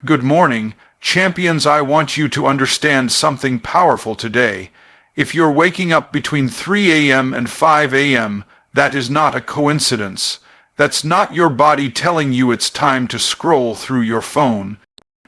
Good morning, champions. I want you to understand something powerful today. If you're waking up between 3 a.m. and 5 a.m., that is not a coincidence. That's not your body telling you it's time to scroll through your phone.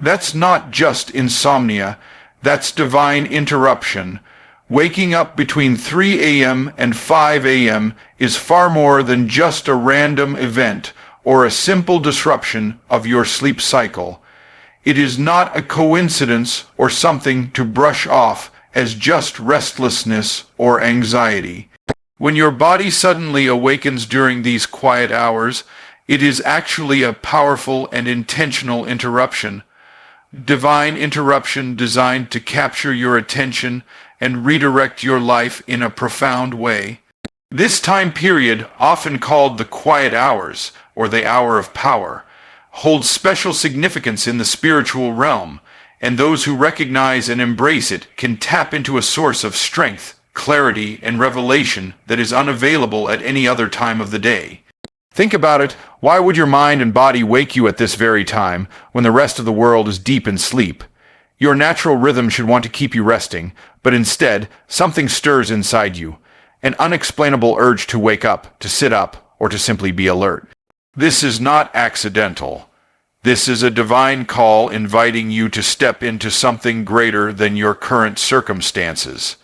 That's not just insomnia. That's divine interruption. Waking up between 3 a.m. and 5 a.m. is far more than just a random event or a simple disruption of your sleep cycle. It is not a coincidence or something to brush off as just restlessness or anxiety. When your body suddenly awakens during these quiet hours, it is actually a powerful and intentional interruption. Divine interruption designed to capture your attention and redirect your life in a profound way. This time period, often called the quiet hours or the hour of power, holds special significance in the spiritual realm, and those who recognize and embrace it can tap into a source of strength, clarity, and revelation that is unavailable at any other time of the day. Think about it. Why would your mind and body wake you at this very time, when the rest of the world is deep in sleep? Your natural rhythm should want to keep you resting, but instead, something stirs inside you, an unexplainable urge to wake up, to sit up, or to simply be alert. This is not accidental. This is a divine call inviting you to step into something greater than your current circumstances.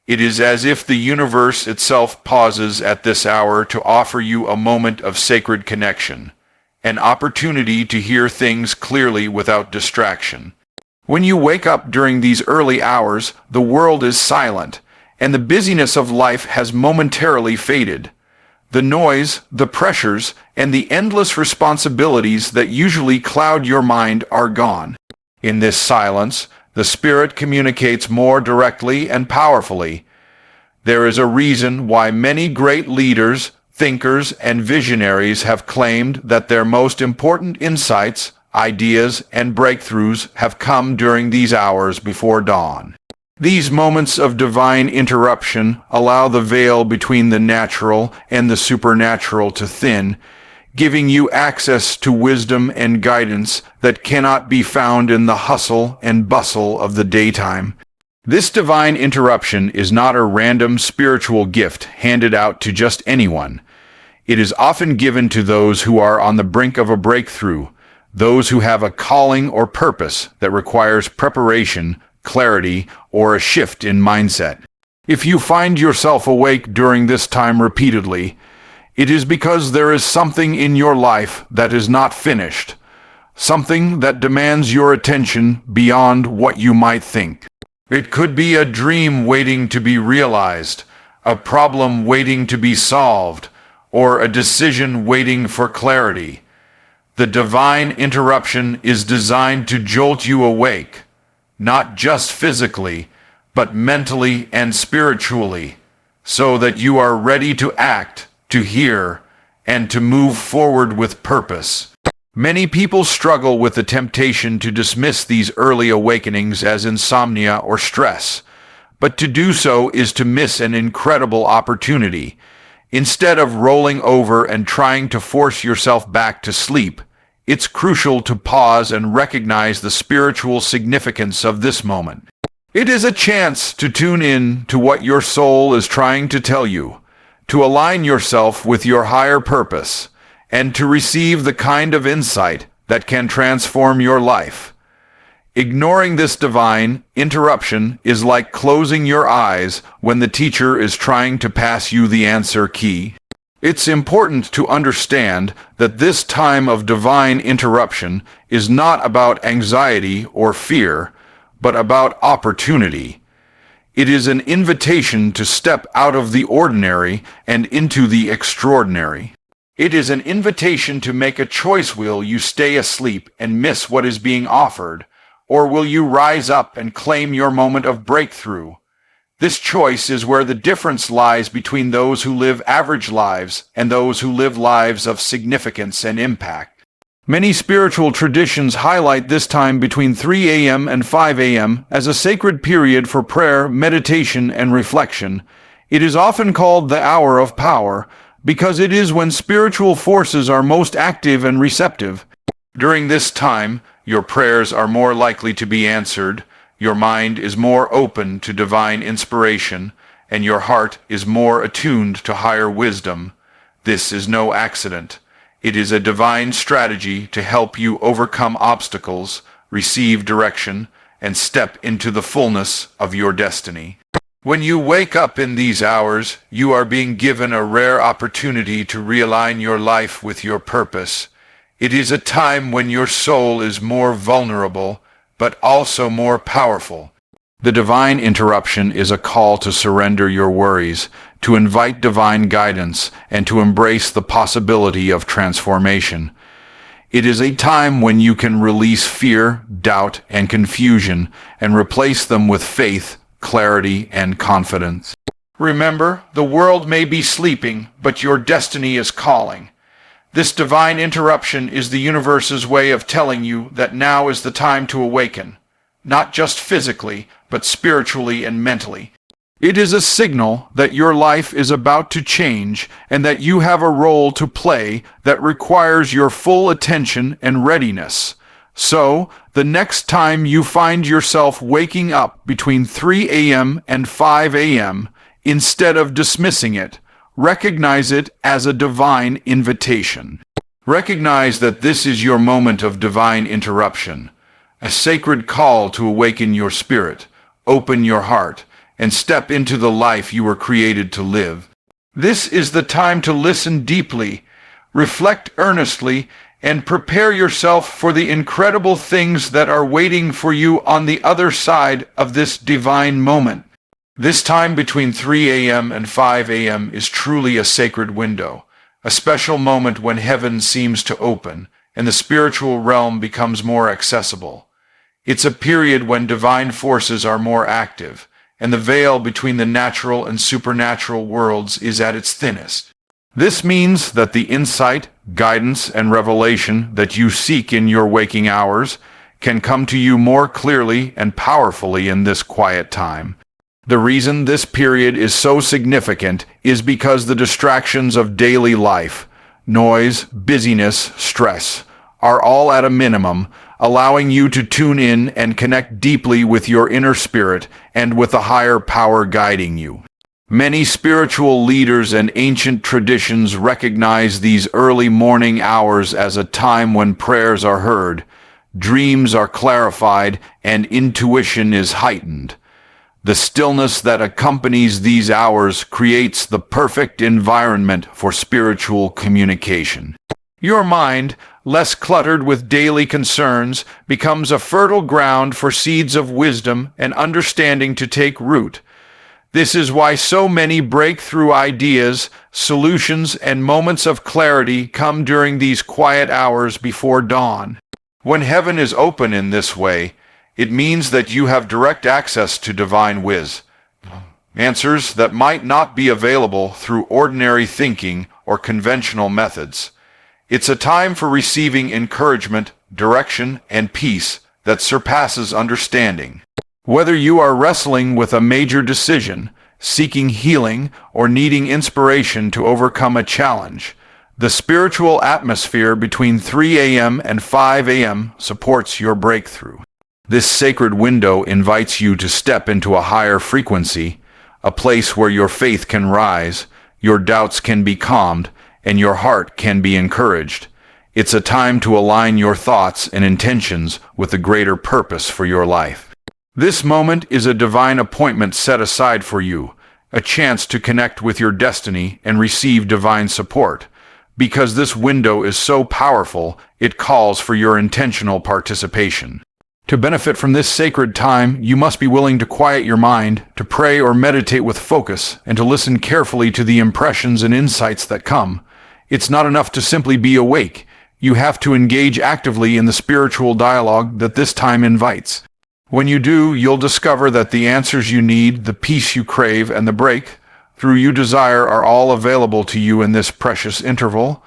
It is as if the universe itself pauses at this hour to offer you a moment of sacred connection, an opportunity to hear things clearly without distraction. When you wake up during these early hours, the world is silent, and the busyness of life has momentarily faded. The noise, the pressures, and the endless responsibilities that usually cloud your mind are gone. In this silence, the Spirit communicates more directly and powerfully. There is a reason why many great leaders, thinkers, and visionaries have claimed that their most important insights, ideas, and breakthroughs have come during these hours before dawn. These moments of divine interruption allow the veil between the natural and the supernatural to thin, giving you access to wisdom and guidance that cannot be found in the hustle and bustle of the daytime. This divine interruption is not a random spiritual gift handed out to just anyone. It is often given to those who are on the brink of a breakthrough, those who have a calling or purpose that requires preparation, clarity, or a shift in mindset. If you find yourself awake during this time repeatedly, it is because there is something in your life that is not finished, something that demands your attention beyond what you might think. It could be a dream waiting to be realized, a problem waiting to be solved, or a decision waiting for clarity. The divine interruption is designed to jolt you awake, not just physically, but mentally and spiritually, so that you are ready to act, to hear, and to move forward with purpose. Many people struggle with the temptation to dismiss these early awakenings as insomnia or stress, but to do so is to miss an incredible opportunity. Instead of rolling over and trying to force yourself back to sleep, it's crucial to pause and recognize the spiritual significance of this moment. It is a chance to tune in to what your soul is trying to tell you, to align yourself with your higher purpose, and to receive the kind of insight that can transform your life. Ignoring this divine interruption is like closing your eyes when the teacher is trying to pass you the answer key. It's important to understand that this time of divine interruption is not about anxiety or fear, but about opportunity. It is an invitation to step out of the ordinary and into the extraordinary. It is an invitation to make a choice. Will you stay asleep and miss what is being offered, or will you rise up and claim your moment of breakthrough? This choice is where the difference lies between those who live average lives and those who live lives of significance and impact. Many spiritual traditions highlight this time between 3 a.m. and 5 a.m. as a sacred period for prayer, meditation, and reflection. It is often called the hour of power because it is when spiritual forces are most active and receptive. During this time, Your prayers are more likely to be answered, your mind is more open to divine inspiration, and your heart is more attuned to higher wisdom. This is no accident. It is a divine strategy to help you overcome obstacles, receive direction, and step into the fullness of your destiny. When you wake up in these hours, you are being given a rare opportunity to realign your life with your purpose. It is a time when your soul is more vulnerable, but also more powerful. The divine interruption is a call to surrender your worries, to invite divine guidance, and to embrace the possibility of transformation. It is a time when you can release fear, doubt, and confusion, and replace them with faith, clarity, and confidence. Remember, the world may be sleeping, but your destiny is calling. This divine interruption is the universe's way of telling you that now is the time to awaken, not just physically, but spiritually and mentally. It is a signal that your life is about to change and that you have a role to play that requires your full attention and readiness. So, the next time you find yourself waking up between 3 a.m. and 5 a.m., instead of dismissing it, recognize it as a divine invitation. Recognize that this is your moment of divine interruption, a sacred call to awaken your spirit, open your heart, and step into the life you were created to live. This is the time to listen deeply, reflect earnestly, and prepare yourself for the incredible things that are waiting for you on the other side of this divine moment. This time between 3 a.m. and 5 a.m. is truly a sacred window, a special moment when heaven seems to open and the spiritual realm becomes more accessible. It's a period when divine forces are more active, and the veil between the natural and supernatural worlds is at its thinnest. This means that the insight, guidance, and revelation that you seek in your waking hours can come to you more clearly and powerfully in this quiet time. The reason this period is so significant is because the distractions of daily life, noise, busyness, stress, are all at a minimum, allowing you to tune in and connect deeply with your inner spirit and with a higher power guiding you. Many spiritual leaders and ancient traditions recognize these early morning hours as a time when prayers are heard, dreams are clarified, and intuition is heightened. The stillness that accompanies these hours creates the perfect environment for spiritual communication. Your mind, less cluttered with daily concerns, becomes a fertile ground for seeds of wisdom and understanding to take root. This is why so many breakthrough ideas, solutions, and moments of clarity come during these quiet hours before dawn. When heaven is open in this way, it means that you have direct access to divine answers that might not be available through ordinary thinking or conventional methods. It's a time for receiving encouragement, direction, and peace that surpasses understanding. Whether you are wrestling with a major decision, seeking healing, or needing inspiration to overcome a challenge, the spiritual atmosphere between 3 a.m. and 5 a.m. supports your breakthrough. This sacred window invites you to step into a higher frequency, a place where your faith can rise, your doubts can be calmed, and your heart can be encouraged. It's a time to align your thoughts and intentions with a greater purpose for your life. This moment is a divine appointment set aside for you, a chance to connect with your destiny and receive divine support. Because this window is so powerful, it calls for your intentional participation. To benefit from this sacred time, you must be willing to quiet your mind, to pray or meditate with focus, and to listen carefully to the impressions and insights that come. It's not enough to simply be awake. You have to engage actively in the spiritual dialogue that this time invites. When you do, you'll discover that the answers you need, the peace you crave, and the breakthrough you desire are all available to you in this precious interval.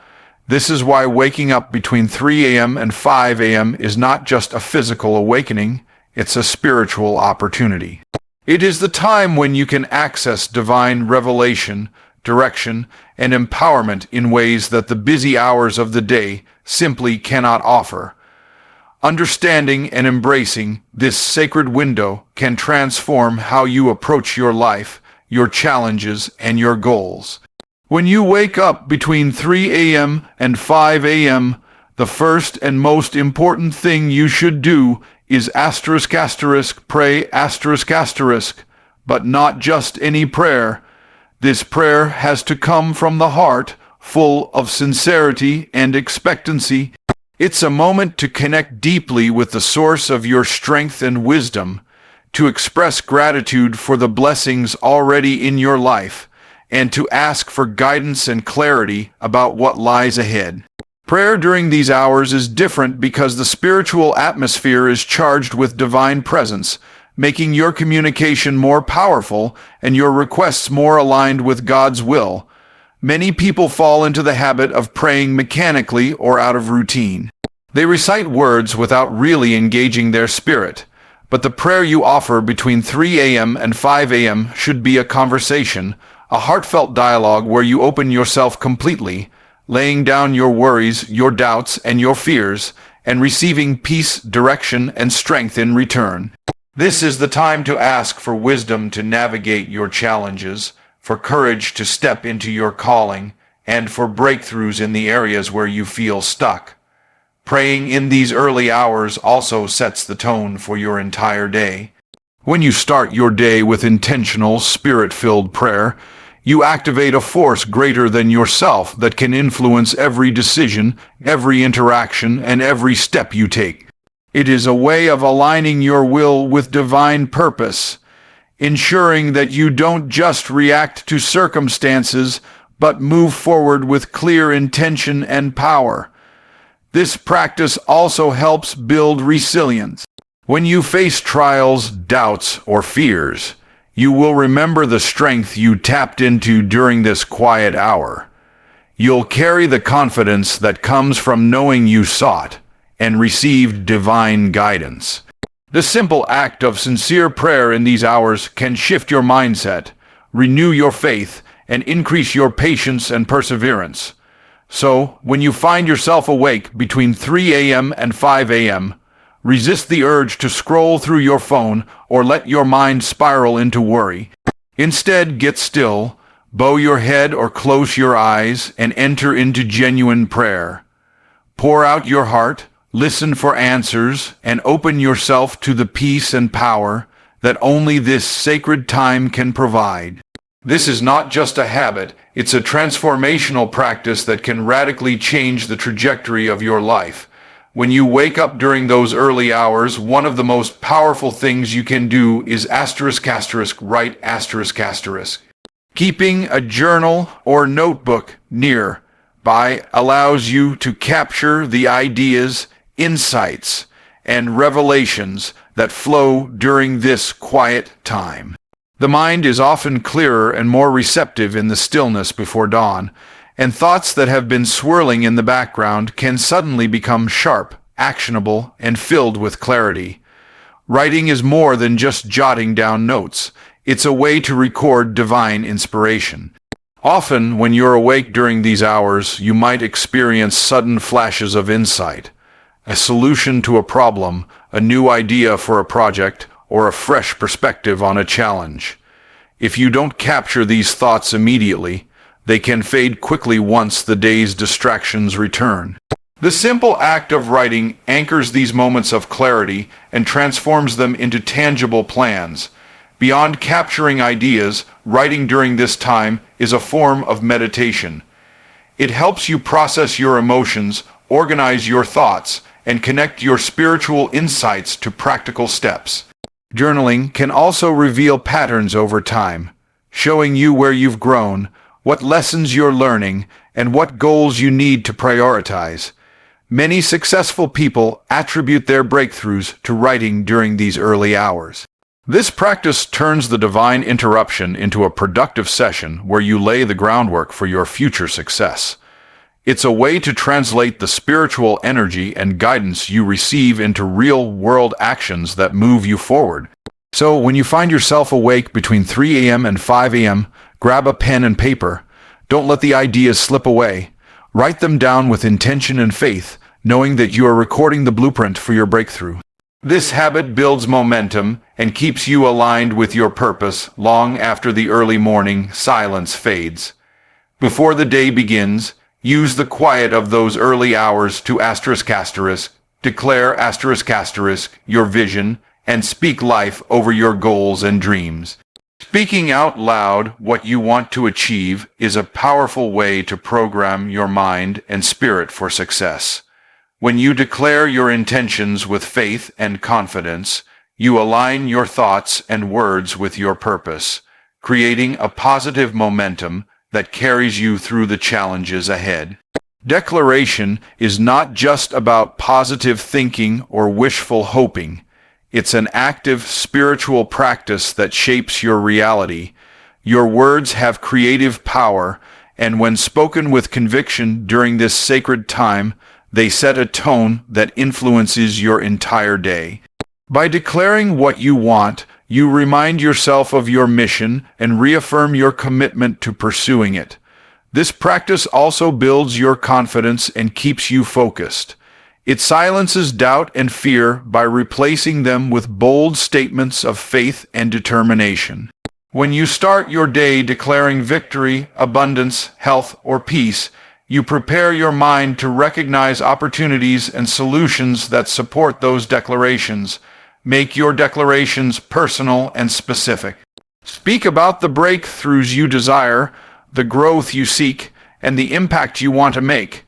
This is why waking up between 3 a.m. and 5 a.m. is not just a physical awakening, it's a spiritual opportunity. It is the time when you can access divine revelation, direction, and empowerment in ways that the busy hours of the day simply cannot offer. Understanding and embracing this sacred window can transform how you approach your life, your challenges, and your goals. When you wake up between 3 a.m. and 5 a.m., the first and most important thing you should do is pray but not just any prayer. This prayer has to come from the heart, full of sincerity and expectancy. It's a moment to connect deeply with the source of your strength and wisdom, to express gratitude for the blessings already in your life, and to ask for guidance and clarity about what lies ahead. Prayer during these hours is different because the spiritual atmosphere is charged with divine presence, making your communication more powerful and your requests more aligned with God's will. Many people fall into the habit of praying mechanically or out of routine. They recite words without really engaging their spirit. But the prayer you offer between 3 a.m. and 5 a.m. should be a conversation, a heartfelt dialogue where you open yourself completely, laying down your worries, your doubts, and your fears, and receiving peace, direction, and strength in return. This is the time to ask for wisdom to navigate your challenges, for courage to step into your calling, and for breakthroughs in the areas where you feel stuck. Praying in these early hours also sets the tone for your entire day. When you start your day with intentional, spirit-filled prayer, you activate a force greater than yourself that can influence every decision, every interaction, and every step you take. It is a way of aligning your will with divine purpose, ensuring that you don't just react to circumstances, but move forward with clear intention and power. This practice also helps build resilience. When you face trials, doubts, or fears, you will remember the strength you tapped into during this quiet hour. You'll carry the confidence that comes from knowing you sought and received divine guidance. The simple act of sincere prayer in these hours can shift your mindset, renew your faith, and increase your patience and perseverance. So, when you find yourself awake between 3 a.m. and 5 a.m., resist the urge to scroll through your phone or let your mind spiral into worry. Instead, get still, bow your head or close your eyes, and enter into genuine prayer. Pour out your heart, listen for answers, and open yourself to the peace and power that only this sacred time can provide. This is not just a habit, it's a transformational practice that can radically change the trajectory of your life. When you wake up during those early hours, one of the most powerful things you can do is write **. Keeping a journal or notebook nearby allows you to capture the ideas, insights, and revelations that flow during this quiet time. The mind is often clearer and more receptive in the stillness before dawn, and thoughts that have been swirling in the background can suddenly become sharp, actionable, and filled with clarity. Writing is more than just jotting down notes. It's a way to record divine inspiration. Often, when you're awake during these hours, you might experience sudden flashes of insight, a solution to a problem, a new idea for a project, or a fresh perspective on a challenge. If you don't capture these thoughts immediately, they can fade quickly once the day's distractions return. The simple act of writing anchors these moments of clarity and transforms them into tangible plans. Beyond capturing ideas, writing during this time is a form of meditation. It helps you process your emotions, organize your thoughts, and connect your spiritual insights to practical steps. Journaling can also reveal patterns over time, showing you where you've grown, what lessons you're learning, and what goals you need to prioritize. Many successful people attribute their breakthroughs to writing during these early hours. This practice turns the divine interruption into a productive session where you lay the groundwork for your future success. It's a way to translate the spiritual energy and guidance you receive into real-world actions that move you forward. So, when you find yourself awake between 3 a.m. and 5 a.m., grab a pen and paper. Don't let the ideas slip away. Write them down with intention and faith, knowing that you are recording the blueprint for your breakthrough. This habit builds momentum and keeps you aligned with your purpose long after the early morning silence fades. Before the day begins, use the quiet of those early hours to declare your vision, and speak life over your goals and dreams. Speaking out loud what you want to achieve is a powerful way to program your mind and spirit for success. When you declare your intentions with faith and confidence, you align your thoughts and words with your purpose, creating a positive momentum that carries you through the challenges ahead. Declaration is not just about positive thinking or wishful hoping. It's an active spiritual practice that shapes your reality. Your words have creative power, and when spoken with conviction during this sacred time, they set a tone that influences your entire day. By declaring what you want, you remind yourself of your mission and reaffirm your commitment to pursuing it. This practice also builds your confidence and keeps you focused. It silences doubt and fear by replacing them with bold statements of faith and determination. When you start your day declaring victory, abundance, health, or peace, you prepare your mind to recognize opportunities and solutions that support those declarations. Make your declarations personal and specific. Speak about the breakthroughs you desire, the growth you seek, and the impact you want to make.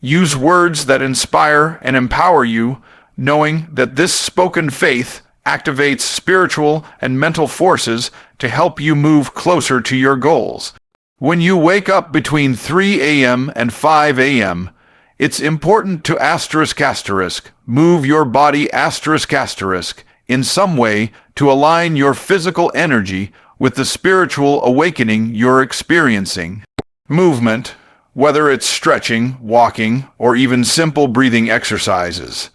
Use words that inspire and empower you, knowing that this spoken faith activates spiritual and mental forces to help you move closer to your goals. When you wake up between 3 a.m. and 5 a.m., it's important to move your body in some way to align your physical energy with the spiritual awakening you're experiencing. Movement, whether it's stretching, walking, or even simple breathing exercises,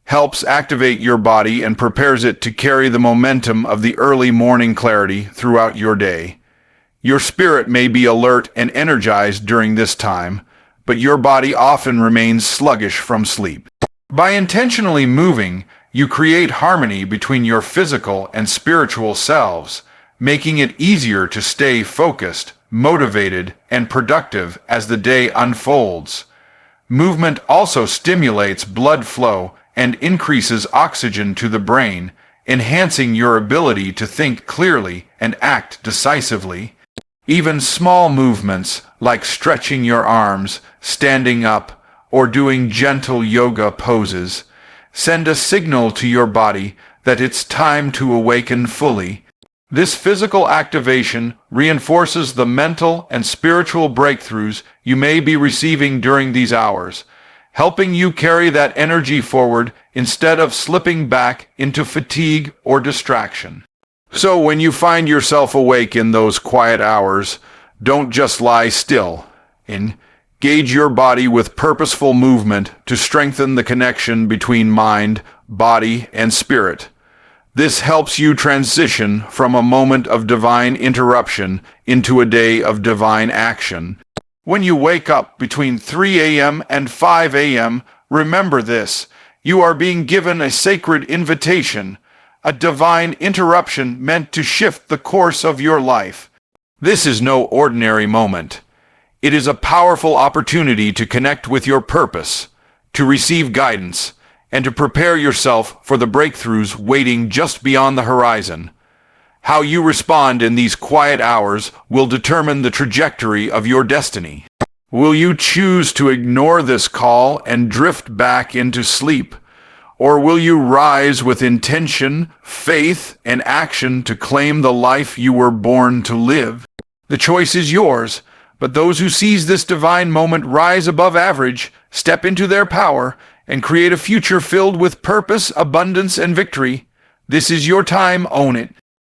helps activate your body and prepares it to carry the momentum of the early morning clarity throughout your day. Your spirit may be alert and energized during this time, but your body often remains sluggish from sleep. By intentionally moving, you create harmony between your physical and spiritual selves, making it easier to stay focused, motivated, and productive as the day unfolds. Movement also stimulates blood flow and increases oxygen to the brain, enhancing your ability to think clearly and act decisively. Even small movements like stretching your arms, standing up, or doing gentle yoga poses send a signal to your body that it's time to awaken fully. This physical activation reinforces the mental and spiritual breakthroughs you may be receiving during these hours, helping you carry that energy forward instead of slipping back into fatigue or distraction. So when you find yourself awake in those quiet hours, don't just lie still. Engage your body with purposeful movement to strengthen the connection between mind, body, and spirit. This helps you transition from a moment of divine interruption into a day of divine action. When you wake up between 3 a.m. and 5 a.m., remember this: you are being given a sacred invitation, a divine interruption meant to shift the course of your life. This is no ordinary moment. It is a powerful opportunity to connect with your purpose, to receive guidance, and to prepare yourself for the breakthroughs waiting just beyond the horizon. How you respond in these quiet hours will determine the trajectory of your destiny. Will you choose to ignore this call and drift back into sleep? Or will you rise with intention, faith, and action to claim the life you were born to live? The choice is yours, but those who seize this divine moment rise above average, step into their power, and create a future filled with purpose, abundance, and victory. This is your time. Own it.